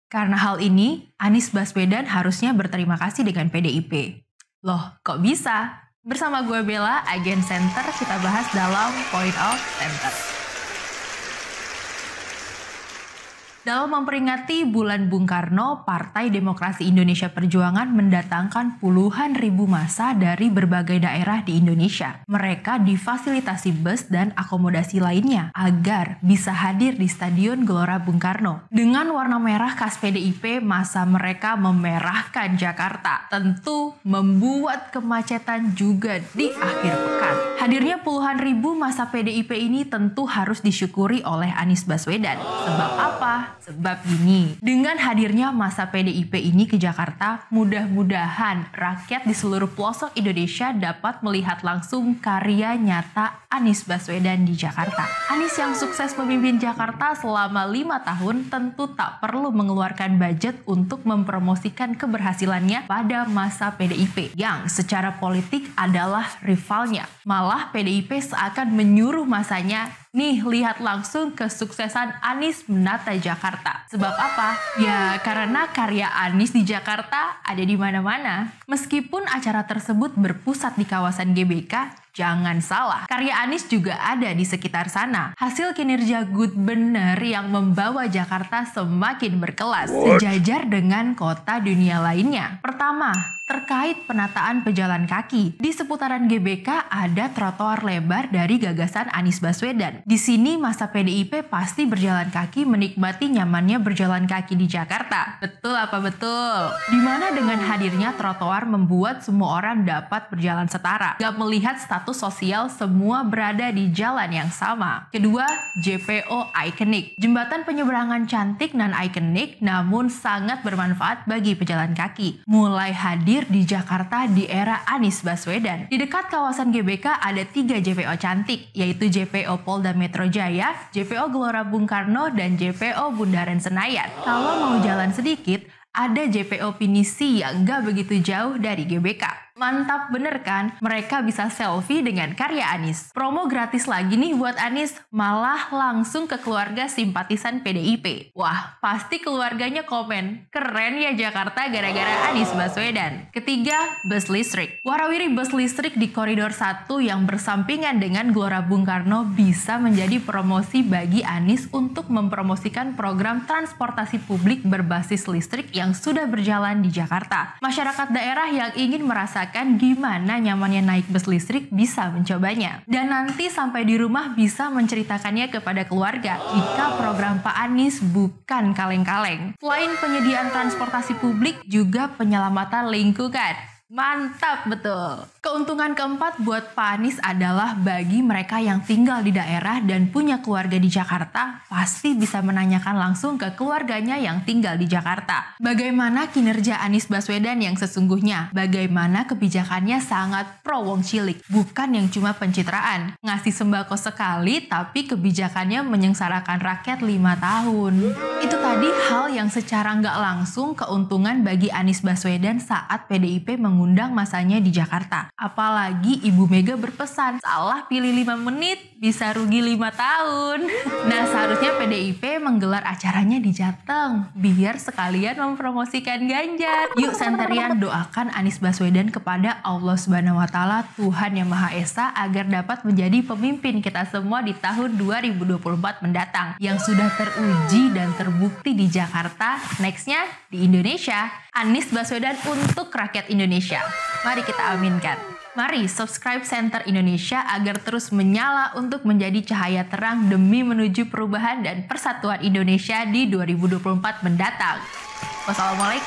Karena hal ini, Anies Baswedan harusnya berterima kasih dengan PDIP. Loh, kok bisa? Bersama gue Bella, Agen Center, kita bahas dalam Point of Center. Dalam memperingati Bulan Bung Karno, Partai Demokrasi Indonesia Perjuangan mendatangkan puluhan ribu massa dari berbagai daerah di Indonesia. Mereka difasilitasi bus dan akomodasi lainnya agar bisa hadir di Stadion Gelora Bung Karno. Dengan warna merah khas PDIP, massa mereka memerahkan Jakarta. Tentu membuat kemacetan juga di akhir pekan. Hadirnya puluhan ribu massa PDIP ini tentu harus disyukuri oleh Anies Baswedan. Sebab apa? Sebab gini, dengan hadirnya massa PDIP ini ke Jakarta, mudah-mudahan rakyat di seluruh pelosok Indonesia dapat melihat langsung karya nyata Anies Baswedan di Jakarta. Anies yang sukses memimpin Jakarta selama 5 tahun tentu tak perlu mengeluarkan budget untuk mempromosikan keberhasilannya pada masa PDIP yang secara politik adalah rivalnya. Malah PDIP seakan menyuruh masanya, nih, lihat langsung kesuksesan Anies menata Jakarta. Sebab apa? Ya, karena karya Anies di Jakarta ada di mana-mana. Meskipun acara tersebut berpusat di kawasan GBK, jangan salah, karya Anies juga ada di sekitar sana. Hasil kinerja good bener yang membawa Jakarta semakin berkelas, sejajar dengan kota dunia lainnya. Pertama, terkait penataan pejalan kaki. Di seputaran GBK ada trotoar lebar dari gagasan Anies Baswedan. Di sini masa PDIP pasti berjalan kaki menikmati nyamannya berjalan kaki di Jakarta. Betul apa betul? Dimana dengan hadirnya trotoar membuat semua orang dapat berjalan setara. Gak melihat status sosial, semua berada di jalan yang sama. Kedua, JPO ikonik. Jembatan penyeberangan cantik dan ikonik namun sangat bermanfaat bagi pejalan kaki. Mulai hadir di Jakarta di era Anies Baswedan. Di dekat kawasan GBK ada 3 JPO cantik, yaitu JPO Polda Metro Jaya, JPO Gelora Bung Karno, dan JPO Bundaran Senayan. Kalau mau jalan sedikit, ada JPO Pinisi yang gak begitu jauh dari GBK. Mantap bener kan? Mereka bisa selfie dengan karya Anies. Promo gratis lagi nih buat Anies, malah langsung ke keluarga simpatisan PDIP. Wah, pasti keluarganya komen, keren ya Jakarta gara-gara Anies Baswedan. Ketiga, bus listrik. Warawiri bus listrik di koridor 1 yang bersampingan dengan Gelora Bung Karno bisa menjadi promosi bagi Anies untuk mempromosikan program transportasi publik berbasis listrik yang sudah berjalan di Jakarta. Masyarakat daerah yang ingin merasakan gimana nyamannya naik bus listrik bisa mencobanya. Dan nanti sampai di rumah bisa menceritakannya kepada keluarga jika program Pak Anies bukan kaleng-kaleng. Selain penyediaan transportasi publik, juga penyelamatan lingkungan. Mantap betul. Keuntungan keempat buat Pak Anies adalah bagi mereka yang tinggal di daerah dan punya keluarga di Jakarta, pasti bisa menanyakan langsung ke keluarganya yang tinggal di Jakarta. Bagaimana kinerja Anies Baswedan yang sesungguhnya? Bagaimana kebijakannya sangat pro wong cilik, bukan yang cuma pencitraan. Ngasih sembako sekali, tapi kebijakannya menyengsarakan rakyat 5 tahun. Itu tadi hal yang secara nggak langsung keuntungan bagi Anies Baswedan saat PDIP mengundang masanya di Jakarta. Apalagi Ibu Mega berpesan, salah pilih 5 menit bisa rugi 5 tahun. Nah, seharusnya PDIP menggelar acaranya di Jateng biar sekalian mempromosikan Ganjar. Yuk Centerian, doakan Anies Baswedan kepada Allah Subhanahu wa Ta'ala, Tuhan Yang Maha Esa, agar dapat menjadi pemimpin kita semua di tahun 2024 mendatang yang sudah teruji dan terbukti di Jakarta, nextnya di Indonesia. Anies Baswedan untuk rakyat Indonesia. Mari kita aminkan. Mari subscribe Center Indonesia agar terus menyala untuk menjadi cahaya terang demi menuju perubahan dan persatuan Indonesia di 2024 mendatang. Wassalamualaikum.